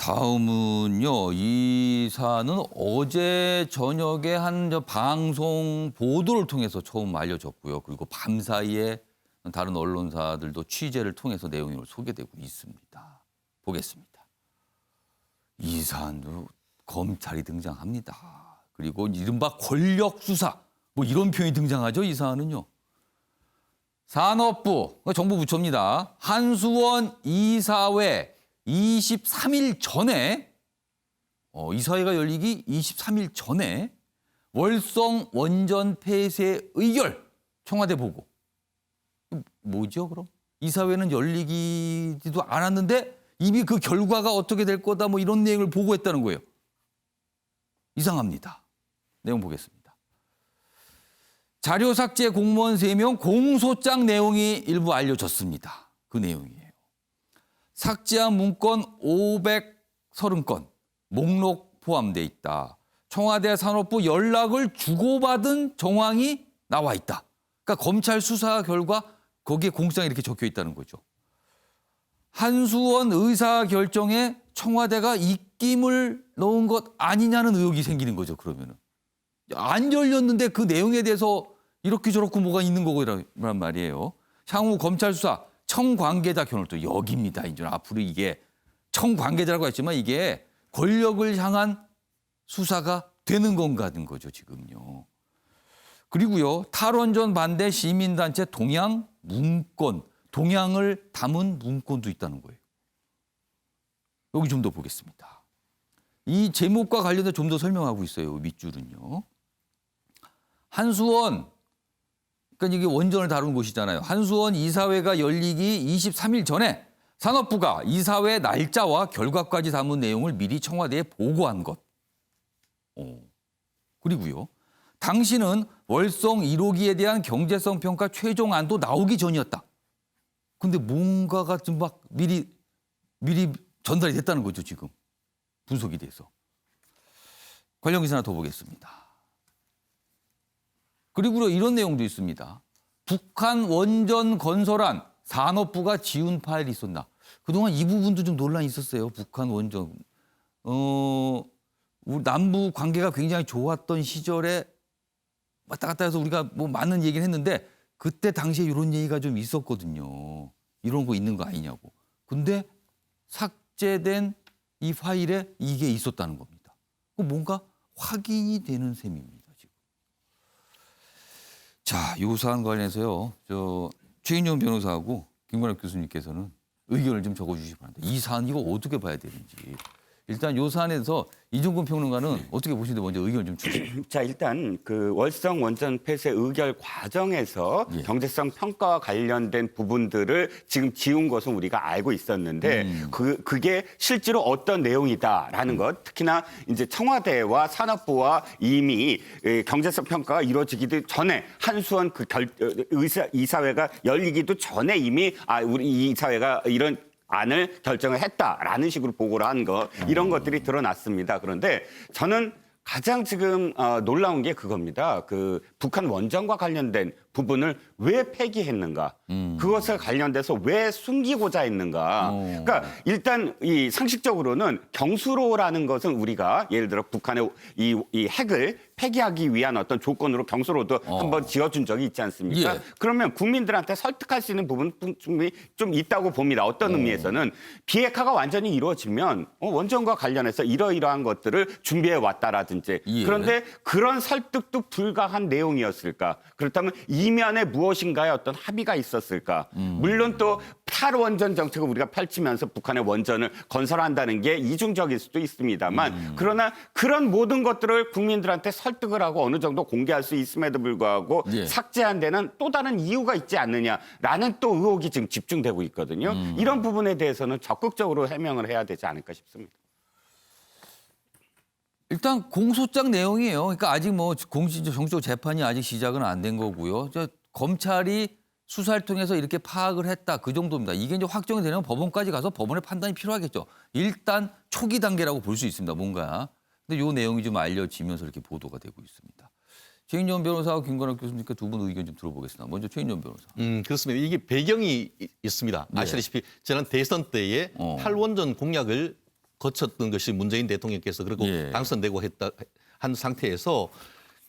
다음은요. 이 사안은 어제 저녁에 한 방송 보도를 통해서 처음 알려졌고요. 그리고 밤사이에 다른 언론사들도 취재를 통해서 내용이 소개되고 있습니다. 보겠습니다. 이 사안도 검찰이 등장합니다. 그리고 이른바 권력 수사 뭐 이런 표현이 등장하죠. 이 사안은요. 산업부, 정부 부처입니다. 한수원 이사회 23일 전에 이사회가 열리기 23일 전에 월성 원전 폐쇄 의결 청와대 보고. 뭐죠 그럼? 이사회는 열리기도 않았는데 이미 그 결과가 어떻게 될 거다 뭐 이런 내용을 보고했다는 거예요. 이상합니다. 내용 보겠습니다. 자료 삭제 공무원 3명 공소장 내용이 일부 알려졌습니다. 그 내용이에요. 삭제한 문건 530건, 목록 포함돼 있다. 청와대 산업부 연락을 주고받은 정황이 나와 있다. 그러니까 검찰 수사 결과 거기에 공소장이 이렇게 적혀 있다는 거죠. 한수원 의사 결정에 청와대가 입김을 넣은 것 아니냐는 의혹이 생기는 거죠. 그러면은 안 열렸는데 그 내용에 대해서 이렇게 저렇게 뭐가 있는 거란 말이에요. 향후 검찰 수사 청관계자 견을 또 여기입니다. 이제 앞으로 이게 청관계자라고 했지만 이게 권력을 향한 수사가 되는 건가는 거죠. 지금요. 그리고요. 탈원전 반대 시민단체 동향 문건, 동향을 담은 문건도 있다는 거예요. 여기 좀 더 보겠습니다. 이 제목과 관련해서 좀 더 설명하고 있어요. 밑줄은요. 한수원, 그러니까 이게 원전을 다룬 곳이잖아요. 한수원 이사회가 열리기 23일 전에 산업부가 이사회 날짜와 결과까지 담은 내용을 미리 청와대에 보고한 것. 그리고요. 당시는 월성 1호기에 대한 경제성 평가 최종안도 나오기 전이었다. 근데 뭔가가 좀 막 미리 전달이 됐다는 거죠, 지금. 분석이 돼서. 관련 기사 하나 더 보겠습니다. 그리고 이런 내용도 있습니다. 북한 원전 건설안 산업부가 지운 파일이 있었나. 그동안 이 부분도 좀 논란이 있었어요. 북한 원전. 우리 남부 관계가 굉장히 좋았던 시절에 왔다 갔다 해서 우리가 뭐 많은 얘기를 했는데 그때 당시에 이런 얘기가 좀 있었거든요. 이런 거 있는 거 아니냐고. 근데 삭제된 이 파일에 이게 있었다는 겁니다. 뭔가 확인이 되는 셈입니다. 자, 이 사안 관련해서요. 최인영 변호사하고 김관엽 교수님께서는 의견을 좀 적어주시기 바랍니다. 이 사안 이거 어떻게 봐야 되는지. 일단 이 사안에서 이종근 평론가는 어떻게 보시는지 먼저 의견을 좀 주시죠. 자, 일단 그 월성 원전 폐쇄 의결 과정에서 경제성 평가와 관련된 부분들을 지금 지운 것은 우리가 알고 있었는데 그게 실제로 어떤 내용이다라는 것, 특히나 이제 청와대와 산업부와 이미 경제성 평가가 이루어지기도 전에 한수원 그 이사회가 열리기도 전에 이미 우리 이사회가 이런 안을 결정을 했다라는 식으로 보고를 한 거, 이런 것들이 드러났습니다. 그런데 저는 가장 지금 놀라운 게 그겁니다. 그 북한 원전과 관련된 부분을 왜 폐기했는가? 그것에 관련돼서 왜 숨기고자 했는가? 그러니까 일단 이 상식적으로는 경수로라는 것은 우리가 예를 들어 북한의 이 핵을 폐기하기 위한 어떤 조건으로 경수로도 한번 지어준 적이 있지 않습니까? 예. 그러면 국민들한테 설득할 수 있는 부분은 충분히 좀 있다고 봅니다. 어떤 의미에서는 비핵화가 완전히 이루어지면 원전과 관련해서 이러이러한 것들을 준비해 왔다라든지 그런데 그런 설득도 불가한 내용이었을까? 그렇다면 이면에 무엇인가의 어떤 합의가 있었을까? 물론 또 탈원전 정책을 우리가 펼치면서 북한의 원전을 건설한다는 게 이중적일 수도 있습니다만 그러나 그런 모든 것들을 국민들한테 설득을 하고 어느 정도 공개할 수 있음에도 불구하고 삭제한 데는 또 다른 이유가 있지 않느냐라는 또 의혹이 지금 집중되고 있거든요. 이런 부분에 대해서는 적극적으로 해명을 해야 되지 않을까 싶습니다. 일단 공소장 내용이에요. 그러니까 아직 뭐 정치적 재판이 아직 시작은 안 된 거고요. 검찰이 수사를 통해서 이렇게 파악을 했다. 그 정도입니다. 이게 이제 확정이 되면 법원까지 가서 법원의 판단이 필요하겠죠. 일단 초기 단계라고 볼 수 있습니다. 뭔가. 근데 이 내용이 좀 알려지면서 이렇게 보도가 되고 있습니다. 최인영 변호사와 김관엽 교수님께 두 분 의견 좀 들어보겠습니다. 먼저 최인영 변호사. 그렇습니다. 이게 배경이 있습니다. 아시다시피 지난 대선 때에 탈원전 공약을 거쳤던 것이 문재인 대통령께서 그리고 예. 당선되고 한 상태에서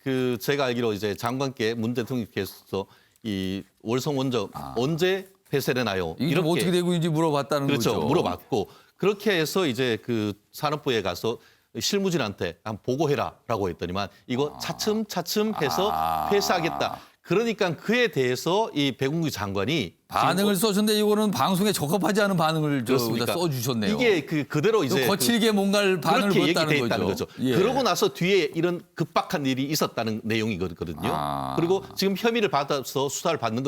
그 제가 알기로 이제 장관께 문 대통령께서 이 월성 원전 언제 폐쇄되나요? 이게 좀 어떻게 되고 있는지 물어봤다는 그렇죠. 거죠. 물어봤고 그렇게 해서 이제 그 산업부에 가서 실무진한테 한번 보고해라라고 했더니만 이거 차츰차츰 해서 폐쇄하겠다. 그러니까 그에 대해서 이 백운규 장관이 반응을 써주는데 이거는 방송에 적합하지 않은 반응을 그렇습니까? 써주셨네요. 이게 그대로 이제 거칠게 뭔가를 반응을 그렇게 보였다는 얘기됐다는 거죠. 예. 그러고 나서 뒤에 이런 급박한 일이 있었다는 내용이거든요. 그리고 지금 혐의를 받아서 수사를 받는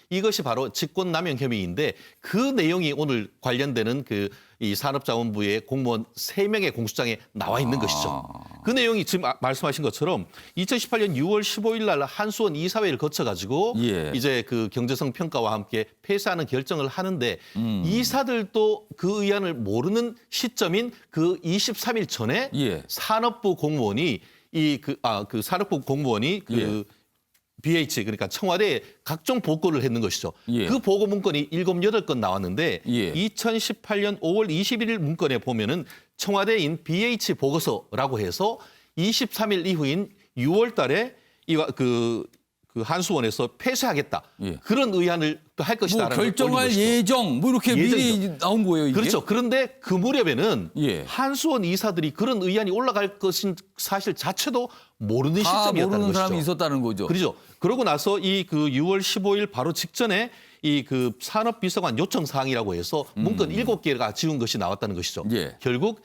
이것이 바로 직권남용 혐의인데 그 내용이 오늘 관련되는 이 산업자원부의 공무원 3명의 공소장에 나와 있는 것이죠. 그 내용이 지금 말씀하신 것처럼 2018년 6월 15일 날 한수원 이사회를 거쳐가지고 예. 이제 그 경제성 평가와 함께 폐쇄하는 결정을 하는데 이사들도 그 의안을 모르는 시점인 그 23일 전에 예. 산업부 공무원이 산업부 공무원이 예. BH 그러니까 청와대에 각종 보고를 했는 것이죠. 예. 그 보고 문건이 7-8건 나왔는데 예. 2018년 5월 21일 문건에 보면은 청와대인 BH 보고서라고 해서 23일 이후인 6월 달에 그 한수원에서 폐쇄하겠다. 예. 그런 의안을 할 것이다라는 걸 결정할 올린 것이죠. 예정 이렇게 예정이죠. 미리 나온 거예요. 이게? 그렇죠. 그런데 그 무렵에는 예. 한수원 이사들이 그런 의안이 올라갈 것인 사실 자체도 모르는 다 시점이었다는 모르는 것이죠. 사람이 있었다는 거죠. 그렇죠. 그러고 나서 이 6월 15일 바로 직전에 이 산업비서관 요청 사항이라고 해서 문건 7개가 지운 것이 나왔다는 것이죠. 예. 결국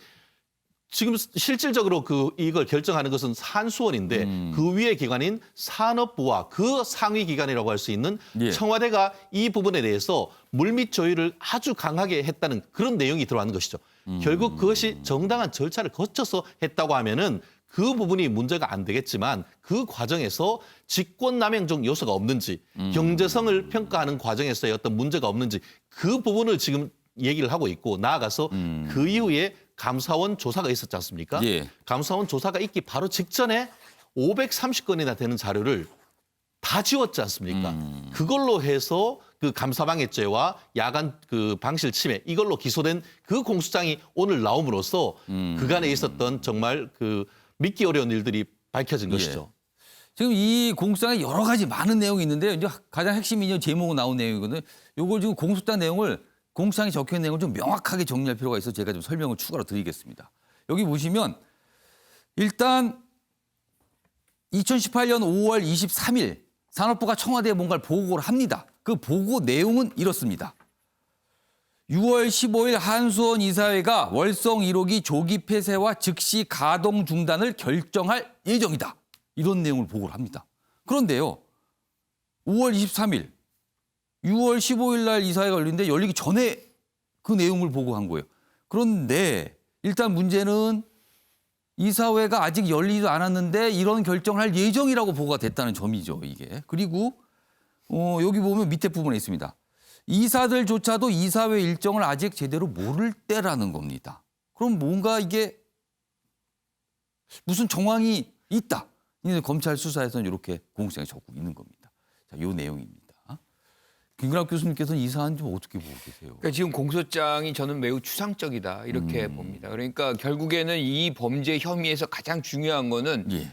지금 실질적으로 이걸 결정하는 것은 한수원인데 그 위의 기관인 산업부와 그 상위 기관이라고 할 수 있는 예. 청와대가 이 부분에 대해서 물밑 조율을 아주 강하게 했다는 그런 내용이 들어가는 것이죠. 결국 그것이 정당한 절차를 거쳐서 했다고 하면은 그 부분이 문제가 안 되겠지만 그 과정에서 직권남용적 요소가 없는지 경제성을 평가하는 과정에서의 어떤 문제가 없는지 그 부분을 지금 얘기를 하고 있고 나아가서 그 이후에 감사원 조사가 있었지 않습니까? 예. 감사원 조사가 있기 바로 직전에 530건이나 되는 자료를 다 지웠지 않습니까? 그걸로 해서 그 감사방해죄와 야간 방실 침해 이걸로 기소된 그 공소장이 오늘 나옴으로써 그간에 있었던 정말 믿기 어려운 일들이 밝혀진 것이죠. 지금 이 공소장에 여러 가지 많은 내용이 있는데요. 이제 가장 핵심이 이제 제목으로 나온 내용이거든요. 요걸 지금 공소장 내용을 공소장에 적혀 있는 내용을 좀 명확하게 정리할 필요가 있어서 제가 좀 설명을 추가로 드리겠습니다. 여기 보시면 일단 2018년 5월 23일 산업부가 청와대에 뭔가를 보고를 합니다. 그 보고 내용은 이렇습니다. 6월 15일 한수원 이사회가 월성 1호기 조기 폐쇄와 즉시 가동 중단을 결정할 예정이다. 이런 내용을 보고를 합니다. 그런데요. 5월 23일 6월 15일 날 이사회가 열리는데 열리기 전에 그 내용을 보고한 거예요. 그런데 일단 문제는 이사회가 아직 열리지도 않았는데 이런 결정을 할 예정이라고 보고가 됐다는 점이죠. 이게. 그리고 여기 보면 밑에 부분에 있습니다. 이사들조차도 이사회 일정을 아직 제대로 모를 때라는 겁니다. 그럼 뭔가 이게 무슨 정황이 있다. 검찰 수사에서는 이렇게 공소장에 적고 있는 겁니다. 자, 이 내용입니다. 김근학 교수님께서는 이 사안 좀 어떻게 보고 계세요? 그러니까 지금 공소장이 저는 매우 추상적이다 이렇게 봅니다. 그러니까 결국에는 이 범죄 혐의에서 가장 중요한 거는 예.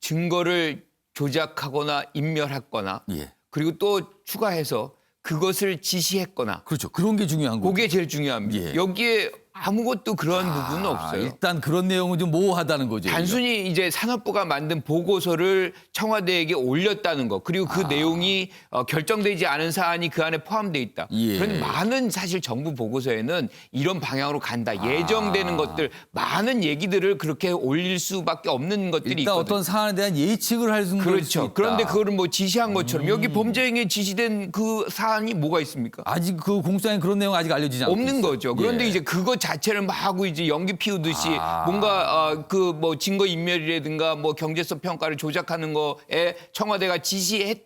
증거를 조작하거나 인멸했거나 예. 그리고 또 추가해서 그것을 지시했거나 그렇죠. 그런 게 중요한 거죠. 그게 제일 중요합니다. 예. 여기에 아무것도 그런 부분은 없어요. 일단 그런 내용은 좀 모호하다는 거죠. 단순히 이제 산업부가 만든 보고서를 청와대에게 올렸다는 거 그리고 그 내용이 결정되지 않은 사안이 그 안에 포함되어 있다. 예. 그런데 많은 사실 정부 보고서에는 이런 방향으로 간다. 예정되는 것들 많은 얘기들을 그렇게 올릴 수밖에 없는 것들이 일단 있거든요. 어떤 사안에 대한 예측을 할 수 있다. 그렇죠. 그런데 그거를 뭐 지시한 것처럼 여기 범죄 행위에 지시된 그 사안이 뭐가 있습니까? 아직 그 공소장에 그런 내용 아직 알려지지 않고 없는 있어요. 거죠. 그런데 예. 이제 그거 자체를 막 하고 이제 연기 피우듯이 뭔가 그 뭐 증거 인멸이라든가 뭐 경제성 평가를 조작하는 거에 청와대가 지시할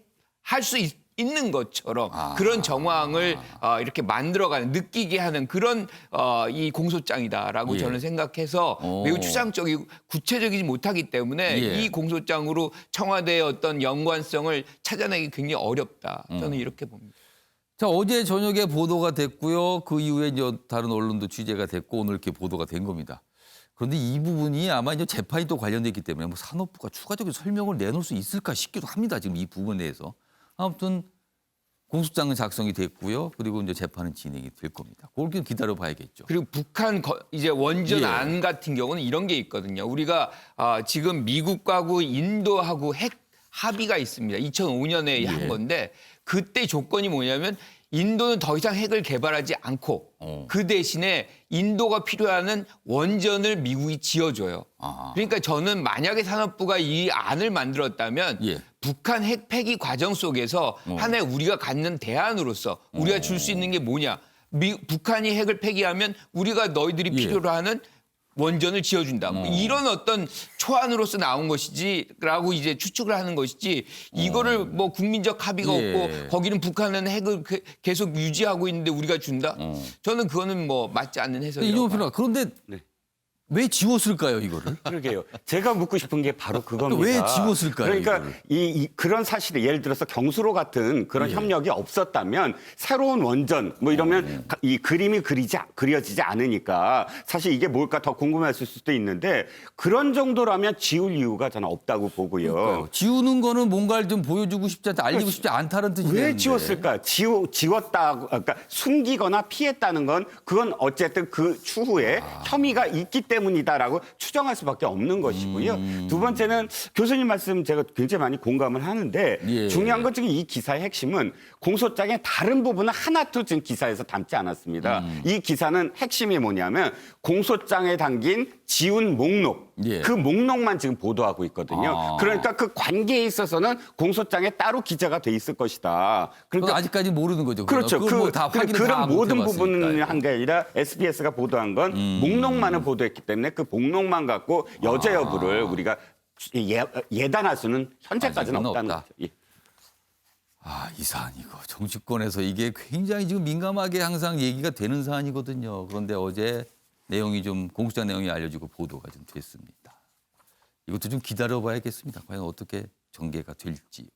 수 있는 것처럼 그런 정황을 이렇게 만들어가는 느끼게 하는 그런 이 공소장이다라고 예. 저는 생각해서 매우 추상적이고 구체적이지 못하기 때문에 예. 이 공소장으로 청와대의 어떤 연관성을 찾아내기 굉장히 어렵다. 저는 이렇게 봅니다. 자, 어제 저녁에 보도가 됐고요. 그 이후에 이제 다른 언론도 취재가 됐고 오늘 이렇게 보도가 된 겁니다. 그런데 이 부분이 아마 이제 재판이 또 관련됐기 때문에 뭐 산업부가 추가적인 설명을 내놓을 수 있을까 싶기도 합니다. 지금 이 부분에 대해서. 아무튼 공소장은 작성이 됐고요. 그리고 이제 재판은 진행이 될 겁니다. 그걸 좀 기다려 봐야겠죠. 그리고 북한 이제 원전 예. 안 같은 경우는 이런 게 있거든요. 우리가 지금 미국하고 인도하고 핵 합의가 있습니다. 2005년에 한 건데 그때 조건이 뭐냐면 인도는 더 이상 핵을 개발하지 않고 그 대신에 인도가 필요한 원전을 미국이 지어줘요. 그러니까 저는 만약에 산업부가 이 안을 만들었다면 예. 북한 핵 폐기 과정 속에서 하나의 우리가 갖는 대안으로서 우리가 줄 수 있는 게 뭐냐. 북한이 핵을 폐기하면 우리가 너희들이 예. 필요로 하는 원전을 지어준다. 뭐 이런 어떤 초안으로서 나온 것이지라고 이제 추측을 하는 것이지 이거를 뭐 국민적 합의가 예. 없고 거기는 북한은 핵을 계속 유지하고 있는데 우리가 준다. 저는 그거는 뭐 맞지 않는 해석이라고 이종호 봐요. 변호사, 그런데 네. 왜 지웠을까요, 이거를? 그러게요. 제가 묻고 싶은 게 바로 그겁니다. 왜 지웠을까요, 그러니까 이거를? 그런 사실이 예를 들어서 경수로 같은 그런 협력이 없었다면 새로운 원전 뭐 이러면 이 그림이 그려지지 않으니까 사실 이게 뭘까 더 궁금했을 수도 있는데 그런 정도라면 지울 이유가 저는 없다고 보고요. 그러니까요. 지우는 거는 뭔가를 좀 보여주고 싶지 않다, 알리고 싶지 않다는 뜻이 왜 되는데. 지웠을까? 지웠다, 그러니까 숨기거나 피했다는 건 그건 어쨌든 그 추후에 혐의가 있기 때문이다라고 추정할 수밖에 없는 것이고요. 두 번째는 교수님 말씀 제가 굉장히 많이 공감을 하는데 예. 중요한 건 지금 이 기사의 핵심은 공소장의 다른 부분은 하나도 지금 기사에서 담지 않았습니다. 이 기사는 핵심이 뭐냐면 공소장에 담긴 지운 목록, 예. 그 목록만 지금 보도하고 있거든요. 그러니까 그 관계에 있어서는 공소장에 따로 기재가 돼 있을 것이다. 그러니까 아직까지 모르는 거죠. 그렇죠. 뭐다 확인을 다 그런 모든 못 해봤으니까요. 부분을 한 게 아니라 SBS가 보도한 건 목록만을 보도했기 때문에 그 목록만 갖고 여죄 여부를 우리가 예단할 수는 현재까지는 아직은 없다는 없다. 거죠. 예. 이 사안 이거 정치권에서 이게 굉장히 지금 민감하게 항상 얘기가 되는 사안이거든요. 그런데 어제 내용이 좀 공소장 내용이 알려지고 보도가 좀 됐습니다. 이것도 좀 기다려봐야겠습니다. 과연 어떻게 전개가 될지.